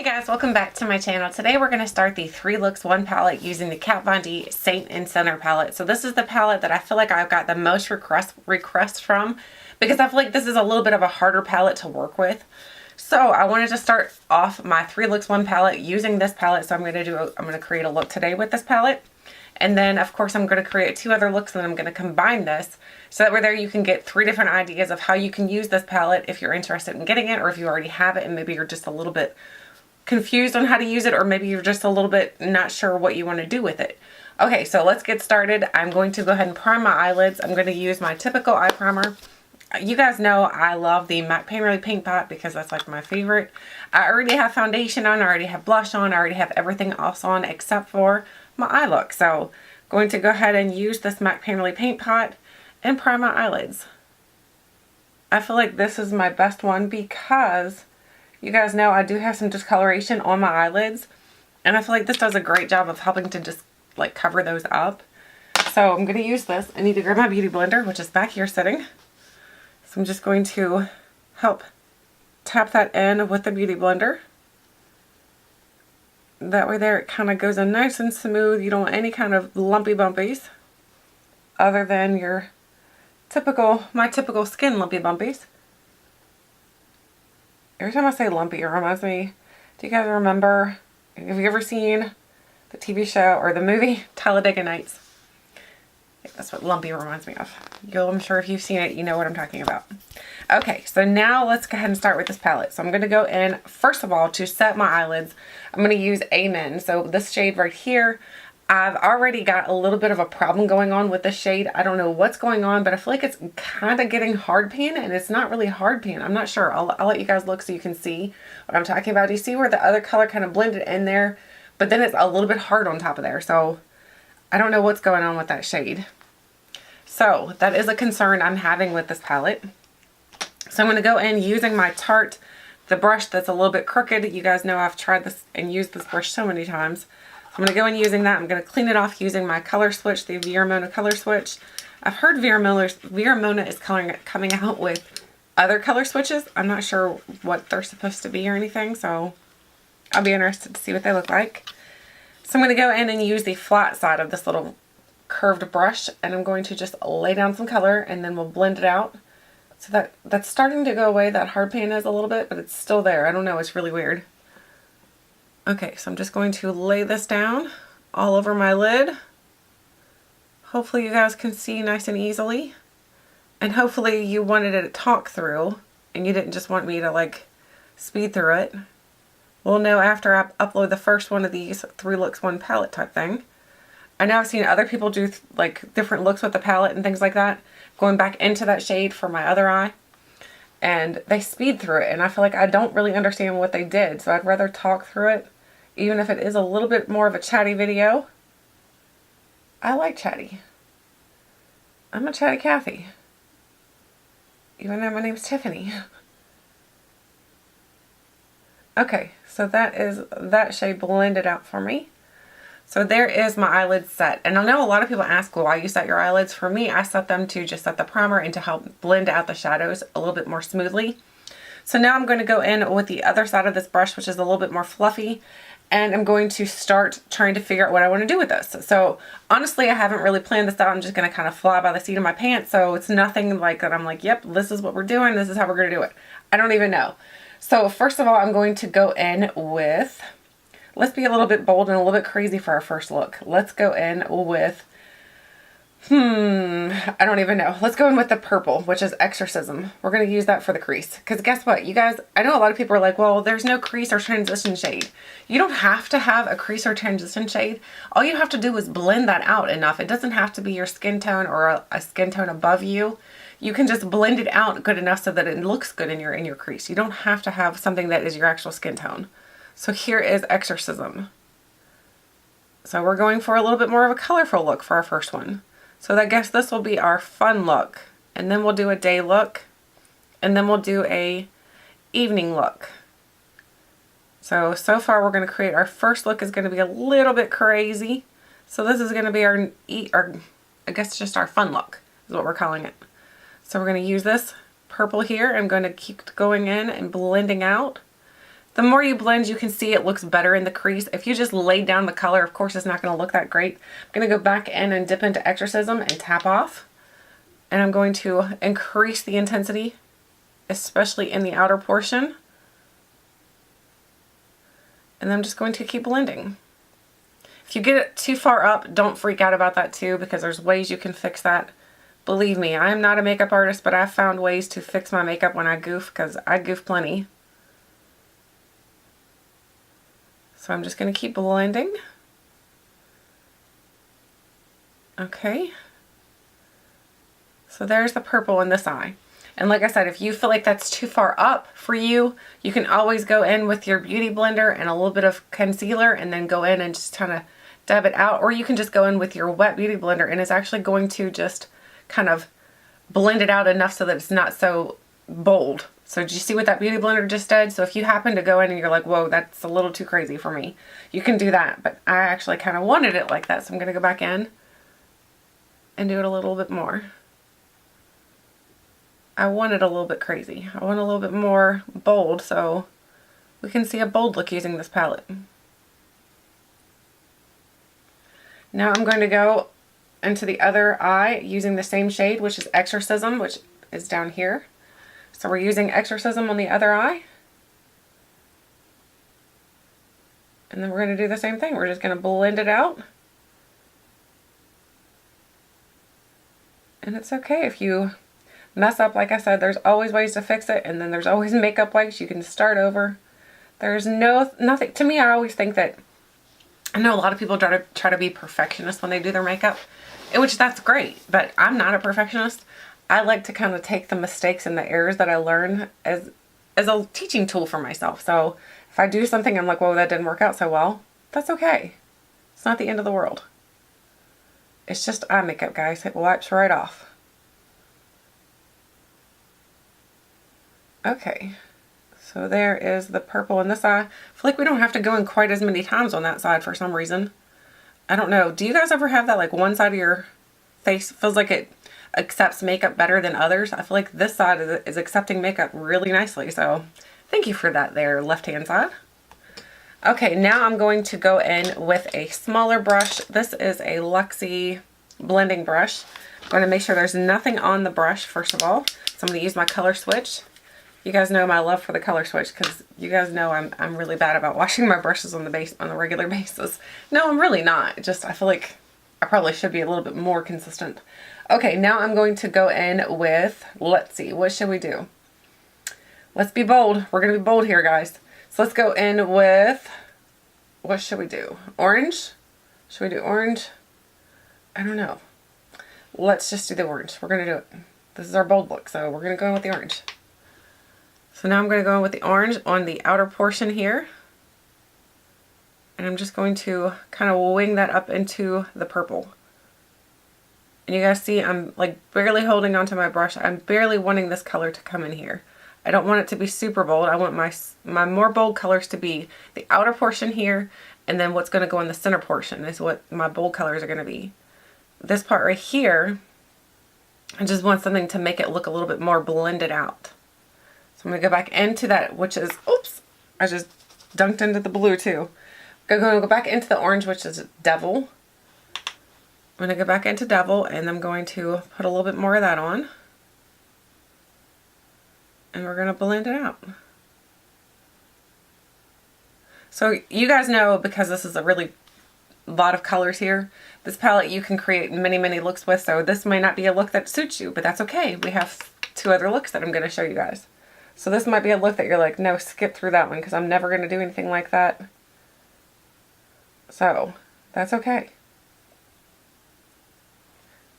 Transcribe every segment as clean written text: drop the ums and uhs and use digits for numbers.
guys, welcome back to my channel. Today we're going to start the 3 Looks 1 palette using the Kat Von D Saint and Center palette. So this is the palette that I feel like I've got the most requests from, because I feel like this is a little bit of a harder palette to work with. So I wanted to start off my 3 Looks 1 palette using this palette. So I'm going to create a look today with this palette. And then of course I'm going to create 2 other looks, and then I'm going to combine this so that there you can get 3 different ideas of how you can use this palette if you're interested in getting it, or if you already have it and maybe you're just a little bit confused on how to use it, or maybe you're just a little bit not sure what you want to do with it. Okay, so let's get started. I'm going to go ahead and prime my eyelids. I'm going to use my typical eye primer. You guys know I love the MAC Painterly Paint Pot because that's like my favorite. I already have foundation on, I already have blush on, I already have everything else on except for my eye look. So going to go ahead and use this MAC Painterly Paint Pot and prime my eyelids. I feel like this is my best one because you guys know I do have some discoloration on my eyelids, and I feel like this does a great job of helping to just like cover those up. So I'm going to use this. I need to grab my beauty blender, which is back here sitting. So I'm just going to help tap that in with the beauty blender. That way there it kind of goes in nice and smooth. You don't want any kind of lumpy bumpies other than your my typical skin lumpy bumpies. Every time I say lumpy, it reminds me, do you guys remember, have you ever seen the TV show or the movie Talladega Nights? Yeah, that's what lumpy reminds me of. I'm sure if you've seen it, you know what I'm talking about. Okay, so now let's go ahead and start with this palette. So I'm going to go in, first of all, to set my eyelids, I'm going to use Amen. So this shade right here, I've already got a little bit of a problem going on with this shade. I don't know what's going on, but I feel like it's kind of getting hard pan, and it's not really hard pan. I'm not sure. I'll let you guys look so you can see what I'm talking about. Do you see where the other color kind of blended in there, but then it's a little bit hard on top of there. So I don't know what's going on with that shade. So that is a concern I'm having with this palette. So I'm going to go in using my Tarte, the brush that's a little bit crooked. You guys know I've tried this and used this brush so many times. I'm going to go in using that. I'm going to clean it off using my color switch, the Viramona color switch. I've heard Viramona is coming out with other color switches. I'm not sure what they're supposed to be or anything, so I'll be interested to see what they look like. So I'm going to go in and use the flat side of this little curved brush, and I'm going to just lay down some color, and then we'll blend it out. So that's starting to go away. That hard pan is a little bit, but it's still there. I don't know. It's really weird. Okay, so I'm just going to lay this down all over my lid. Hopefully you guys can see nice and easily. And hopefully you wanted it to talk through and you didn't just want me to like speed through it. We'll know after I upload the first one of these 3 Looks 1 palette type thing. I know I've seen other people do like different looks with the palette and things like that. Going back into that shade for my other eye. And they speed through it, and I feel like I don't really understand what they did, so I'd rather talk through it, even if it is a little bit more of a chatty video. I like chatty. I'm a chatty Cathy, even though my name's Tiffany. Okay, so that is that shade blended out for me. So there is my eyelids set. And I know a lot of people ask why you set your eyelids. For me, I set them to just set the primer and to help blend out the shadows a little bit more smoothly. So now I'm going to go in with the other side of this brush, which is a little bit more fluffy. And I'm going to start trying to figure out what I want to do with this. So honestly, I haven't really planned this out. I'm just going to kind of fly by the seat of my pants. So it's nothing like that I'm like, yep, this is what we're doing. This is how we're going to do it. I don't even know. So first of all, I'm going to go in with... Let's be a little bit bold and a little bit crazy for our first look. Let's go in with, I don't even know. Let's go in with the purple, which is Exorcism. We're going to use that for the crease. Because guess what, you guys, I know a lot of people are like, well, there's no crease or transition shade. You don't have to have a crease or transition shade. All you have to do is blend that out enough. It doesn't have to be your skin tone or a skin tone above you. You can just blend it out good enough so that it looks good in your crease. You don't have to have something that is your actual skin tone. So here is Exorcism. So we're going for a little bit more of a colorful look for our first one. So I guess this will be our fun look. And then we'll do a day look. And then we'll do a evening look. So far we're going to create our first look is going to be a little bit crazy. So this is going to be our I guess just our fun look is what we're calling it. So we're going to use this purple here. I'm going to keep going in and blending out. The more you blend, you can see it looks better in the crease. If you just laid down the color, of course, it's not going to look that great. I'm going to go back in and dip into Exorcism and tap off. And I'm going to increase the intensity, especially in the outer portion. And I'm just going to keep blending. If you get it too far up, don't freak out about that too, because there's ways you can fix that. Believe me, I am not a makeup artist, but I've found ways to fix my makeup when I goof, because I goof plenty. So I'm just going to keep blending. Okay. So there's the purple in this eye. And like I said, if you feel like that's too far up for you, you can always go in with your beauty blender and a little bit of concealer and then go in and just kind of dab it out. Or you can just go in with your wet beauty blender and it's actually going to just kind of blend it out enough so that it's not so bold. So did you see what that beauty blender just did? So if you happen to go in and you're like, whoa, that's a little too crazy for me, you can do that. But I actually kind of wanted it like that. So I'm going to go back in and do it a little bit more. I want it a little bit crazy. I want a little bit more bold, so we can see a bold look using this palette. Now I'm going to go into the other eye using the same shade, which is Exorcism, which is down here. So we're using Exorcism on the other eye. And then we're going to do the same thing. We're just going to blend it out. And it's okay if you mess up. Like I said, there's always ways to fix it, and then there's always makeup wipes. You can start over. There's nothing. To me, I always think that, I know a lot of people try to be perfectionists when they do their makeup, which that's great, but I'm not a perfectionist. I like to kind of take the mistakes and the errors that I learn as a teaching tool for myself. So if I do something, I'm like, whoa, that didn't work out so well. That's okay. It's not the end of the world. It's just eye makeup, guys. It wipes right off. Okay, so there is the purple in this eye. I feel like we don't have to go in quite as many times on that side for some reason. I don't know. Do you guys ever have that, like one side of your face feels like it accepts makeup better than others? I feel like this side is accepting makeup really nicely. So thank you for that there, left-hand side. Okay, now I'm going to go in with a smaller brush. This is a Luxie blending brush. I'm going to make sure there's nothing on the brush, first of all. So I'm going to use my color switch. You guys know my love for the color switch, because you guys know I'm really bad about washing my brushes on a regular basis. No, I'm really not. Just I feel like I probably should be a little bit more consistent. Okay, now I'm going to go in with, let's see, what should we do? Let's be bold. We're going to be bold here, guys. So let's go in with, what should we do? Orange? Should we do orange? I don't know. Let's just do the orange. We're going to do it. This is our bold look, so we're going to go in with the orange. So now I'm going to go in with the orange on the outer portion here. And I'm just going to kind of wing that up into the purple. And you guys see I'm like barely holding onto my brush. I'm barely wanting this color to come in here. I don't want it to be super bold. I want my more bold colors to be the outer portion here, and then what's going to go in the center portion is what my bold colors are going to be. This part right here, I just want something to make it look a little bit more blended out. So I'm going to go back into that, which is, oops, I just dunked into the blue too. I'm going to go back into the orange, which is Devil. I'm going to go back into Devil, and I'm going to put a little bit more of that on. And we're going to blend it out. So you guys know, because this is a really lot of colors here, this palette you can create many, many looks with. So this may not be a look that suits you, but that's okay. We have 2 other looks that I'm going to show you guys. So this might be a look that you're like, no, skip through that one because I'm never going to do anything like that. So that's okay.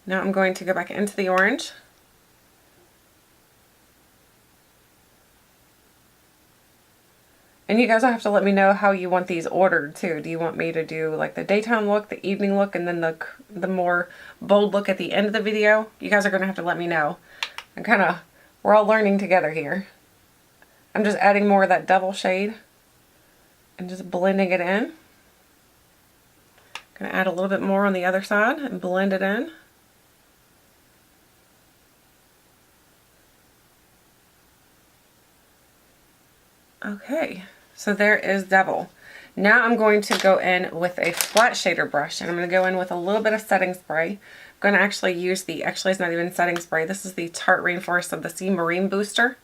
Now I'm going to go back into the orange. And you guys will have to let me know how you want these ordered too. Do you want me to do like the daytime look, the evening look, and then the more bold look at the end of the video? You guys are going to have to let me know. We're all learning together here. I'm just adding more of that Devil shade and just blending it in. Gonna add a little bit more on the other side and blend it in. Okay, So there is Devil. Now I'm going to go in with a flat shader brush, and I'm going to go in with a little bit of setting spray. I'm going to actually use actually it's not even setting spray. This is the Tarte Rainforest of the Sea Marine Booster.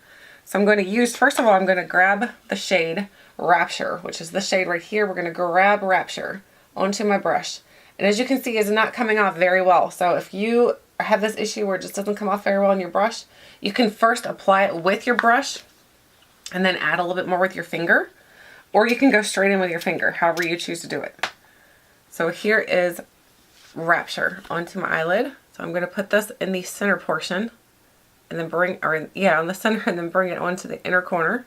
So I'm going to use, first of all, I'm going to grab the shade Rapture, which is the shade right here. We're going to grab Rapture onto my brush. And as you can see, it's not coming off very well. So if you have this issue where it just doesn't come off very well on your brush, you can first apply it with your brush and then add a little bit more with your finger. Or you can go straight in with your finger, however you choose to do it. So here is Rapture onto my eyelid. So I'm going to put this in the center portion and then on the center, and then bring it onto the inner corner.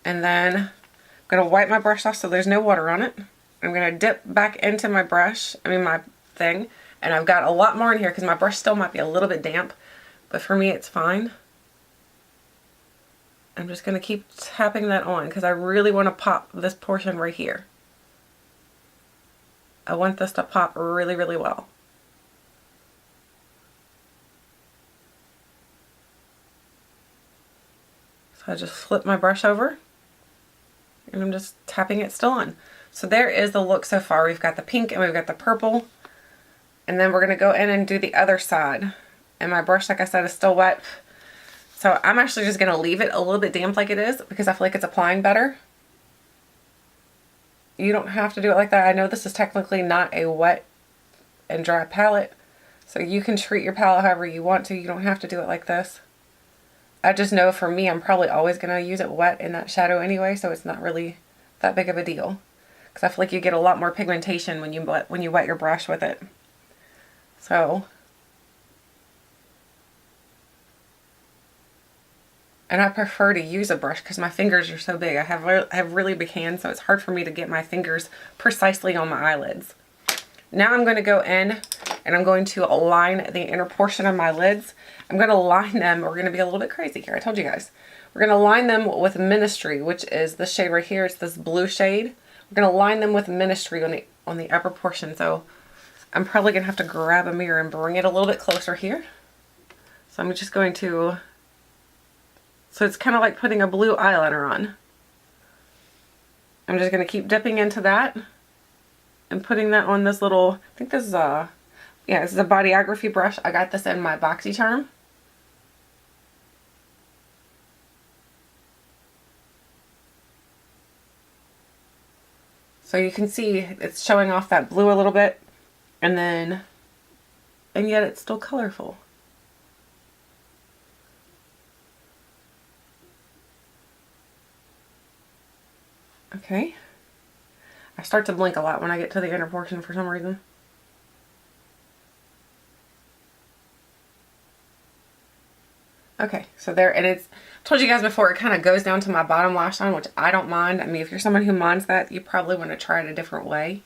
And then I'm going to wipe my brush off so there's no water on it. I'm going to dip back into my my thing. And I've got a lot more in here because my brush still might be a little bit damp, but for me it's fine. I'm just going to keep tapping that on because I really want to pop this portion right here. I want this to pop really, really well. So I just flip my brush over and I'm just tapping it still on. So there is the look so far. We've got the pink and we've got the purple. And then we're going to go in and do the other side. And my brush, like I said, is still wet. So I'm actually just going to leave it a little bit damp like it is because I feel like it's applying better. You don't have to do it like that. I know this is technically not a wet and dry palette, so you can treat your palette however you want to. You don't have to do it like this. I just know for me, I'm probably always going to use it wet in that shadow anyway, so it's not really that big of a deal. Because I feel like you get a lot more pigmentation when you wet your brush with it. So... And I prefer to use a brush because my fingers are so big. I have really big hands, so it's hard for me to get my fingers precisely on my eyelids. Now I'm going to go in and I'm going to align the inner portion of my lids. I'm going to line them. We're going to be a little bit crazy here. I told you guys. We're going to line them with Ministry, which is the shade right here. It's this blue shade. We're going to line them with Ministry on the upper portion. So I'm probably going to have to grab a mirror and bring it a little bit closer here. So I'm just going to... So it's kind of like putting a blue eyeliner on. I'm just going to keep dipping into that and putting that on this little, I think this is this is a bodyography brush. I got this in my BoxyCharm. So you can see it's showing off that blue a little bit, and yet it's still colorful. Okay. I start to blink a lot when I get to the inner portion for some reason. Okay, so there, and it's, I told you guys before, it kind of goes down to my bottom lash line, which I don't mind. I mean, if you're someone who minds that, you probably want to try it a different way.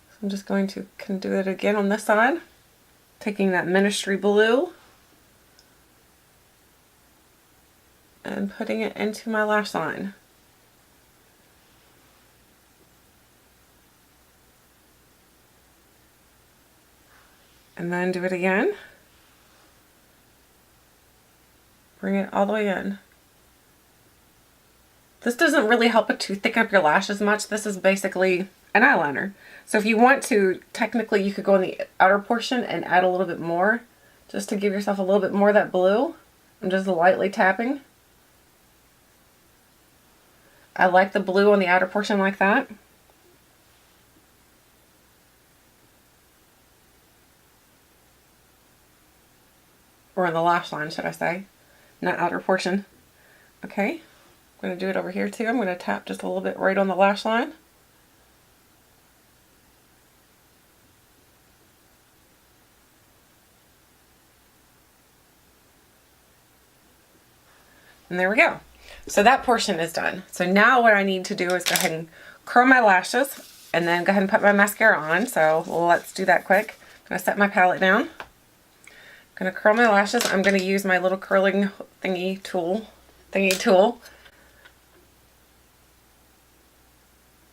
So I'm just going to do it again on this side, taking that Ministry blue and putting it into my lash line. And then do it again. Bring it all the way in. This doesn't really help it to thicken up your lashes much. This is basically an eyeliner. So if you want to, technically you could go in the outer portion and add a little bit more, just to give yourself a little bit more of that blue. I'm just lightly tapping. I like the blue on the outer portion like that. Or on the lash line, should I say. Not outer portion. Okay. I'm going to do it over here too. I'm going to tap just a little bit right on the lash line. And there we go. So that portion is done. So now what I need to do is go ahead and curl my lashes and then go ahead and put my mascara on. So let's do that quick. I'm going to set my palette down. I'm going to curl my lashes. I'm going to use my little curling thingy tool.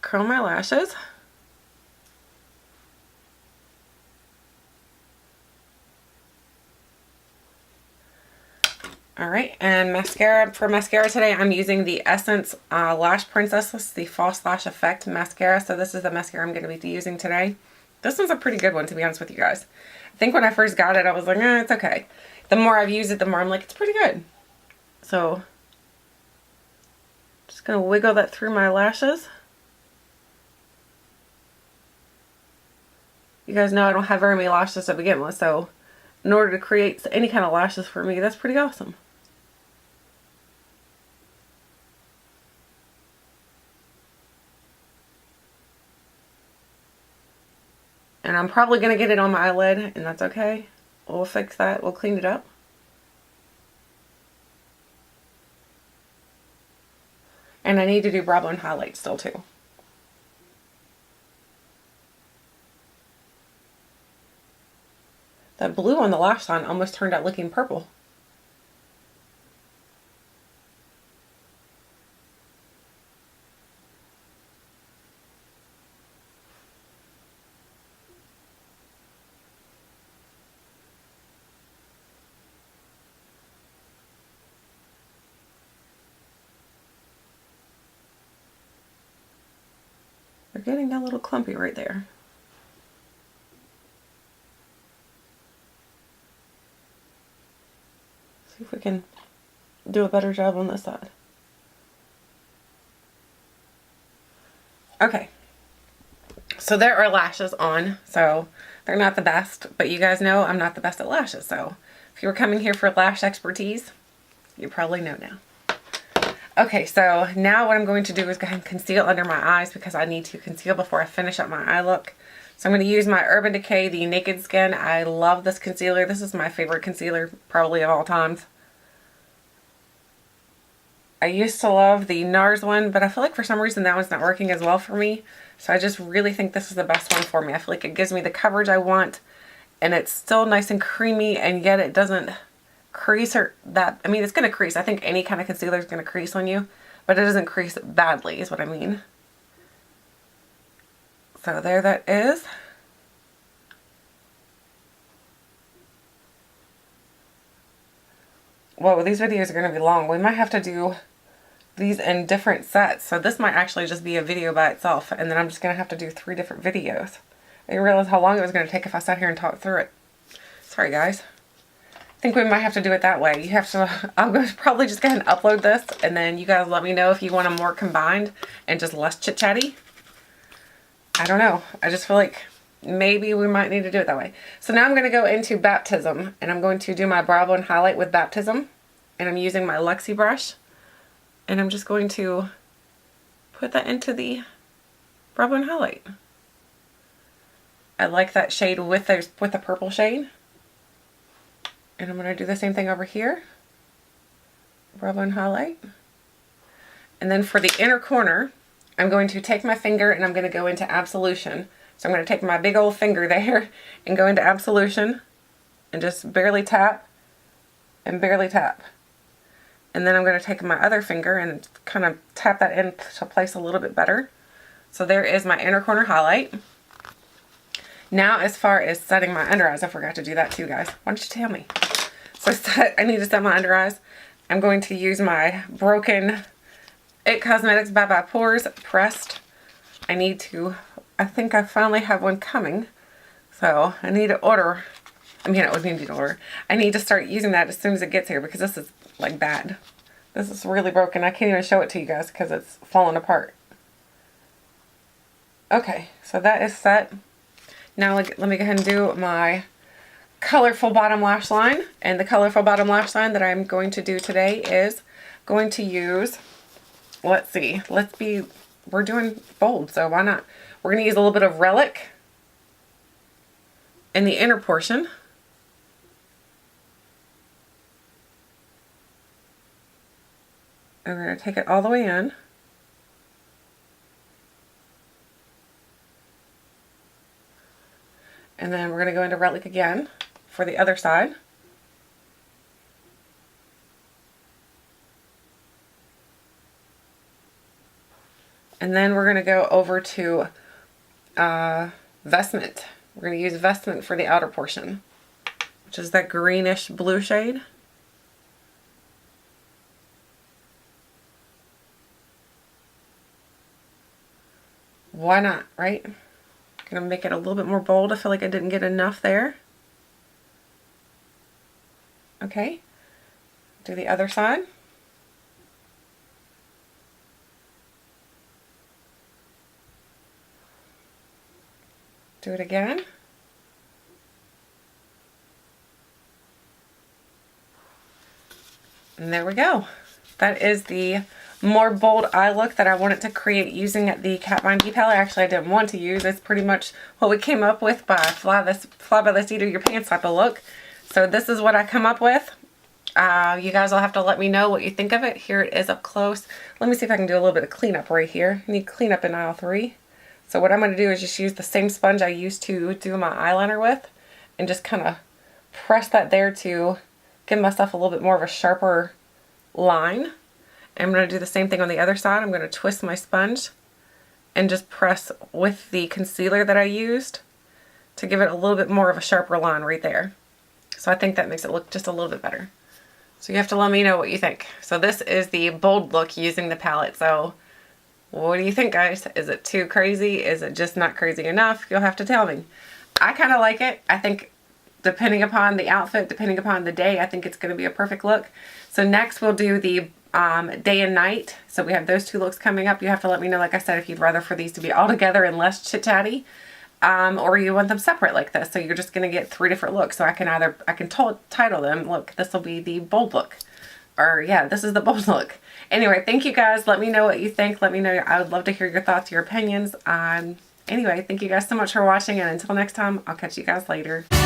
Curl my lashes. Alright, and mascara. For mascara today, I'm using the Essence Lash Princess, the False Lash Effect mascara. So this is the mascara I'm going to be using today. This one's a pretty good one, to be honest with you guys. I think when I first got it, I was like, it's okay. The more I've used it, the more I'm like, it's pretty good. So, just going to wiggle that through my lashes. You guys know I don't have very many lashes to begin with, so in order to create any kind of lashes for me, that's pretty awesome. And I'm probably going to get it on my eyelid, and that's okay. We'll fix that. We'll clean it up. And I need to do brow bone highlight still too. That blue on the lash line almost turned out looking purple. We're getting that little clumpy right there. See if we can do a better job on this side. Okay. So there are lashes on. So they're not the best, but you guys know I'm not the best at lashes. So if you were coming here for lash expertise, you probably know now. Okay, so now what I'm going to do is go ahead and conceal under my eyes because I need to conceal before I finish up my eye look. So I'm going to use my Urban Decay, the Naked Skin. I love this concealer. This is my favorite concealer probably of all times. I used to love the NARS one, but I feel like for some reason that one's not working as well for me. So I just really think this is the best one for me. I feel like it gives me the coverage I want, and it's still nice and creamy, and yet it doesn't crease or that. I mean, it's going to crease. I think any kind of concealer is going to crease on you, but it doesn't crease badly is what I mean. So there that is. Whoa, these videos are going to be long. We might have to do these in different sets. So this might actually just be a video by itself, and then I'm just going to have to do 3 different videos. I didn't realize how long it was going to take if I sat here and talked through it. Sorry, guys. I think we might have to do it that way. You have to, I'm going to probably just go ahead and upload this, and then you guys let me know if you want them more combined and just less chit-chatty. I don't know. I just feel like maybe we might need to do it that way. So now I'm going to go into Baptism, and I'm going to do my brow bone highlight with Baptism, and I'm using my Luxie brush, and I'm just going to put that into the brow bone highlight. I like that shade with the purple shade. And I'm going to do the same thing over here. Brow bone highlight. And then for the inner corner, I'm going to take my finger and I'm going to go into Absolution. So I'm going to take my big old finger there and go into Absolution and just barely tap and barely tap. And then I'm going to take my other finger and kind of tap that into place a little bit better. So there is my inner corner highlight. Now as far as setting my under eyes, I forgot to do that too, guys. Why don't you tell me? So I need to set my under eyes. I'm going to use my Broken It Cosmetics Bye Bye Pores pressed. I think I finally have one coming. So I need to order. I mean, I would need to order. I need to start using that as soon as it gets here because this is like bad. This is really broken. I can't even show it to you guys because it's falling apart. Okay, so that is set. Now let me go ahead and do my Colourful bottom lash line. And the Colourful bottom lash line that I'm going to do today is going to use, let's see, we're doing bold, so why not? We're going to use a little bit of Relic in the inner portion. And we're going to take it all the way in. And then we're going to go into Relic again for the other side. And then we're going to go over to Vestment. We're going to use Vestment for the outer portion, which is that greenish blue shade. why not, right? Gonna make it a little bit more bold. I feel like I didn't get enough there. Okay, do the other side. Do it again. And there we go. That is the more bold eye look that I wanted to create using the Kat Von D palette. Actually, I didn't want to use. It's pretty much what we came up with by fly by the seat of your pants type of look. So this is what I come up with. You guys will have to let me know what you think of it. Here it is up close. Let me see if I can do a little bit of cleanup right here. I need cleanup in aisle 3. So what I'm going to do is just use the same sponge I used to do my eyeliner with and just kind of press that there to give myself a little bit more of a sharper line. I'm going to do the same thing on the other side. I'm going to twist my sponge and just press with the concealer that I used to give it a little bit more of a sharper line right there. So I think that makes it look just a little bit better. So you have to let me know what you think. So this is the bold look using the palette. So what do you think, guys? Is it too crazy? Is it just not crazy enough? You'll have to tell me. I kind of like it. I think depending upon the outfit, depending upon the day, I think it's going to be a perfect look. So next we'll do the day and night. So we have those two looks coming up. You have to let me know, like I said, if you'd rather for these to be all together and less chit-chatty, or you want them separate like this. So you're just going to get 3 different looks. So I can title them, look, this will be the bold look. Or yeah, this is the bold look. Anyway, thank you guys. Let me know what you think. Let me know. I would love to hear your thoughts, your opinions. Anyway, thank you guys so much for watching. And until next time, I'll catch you guys later.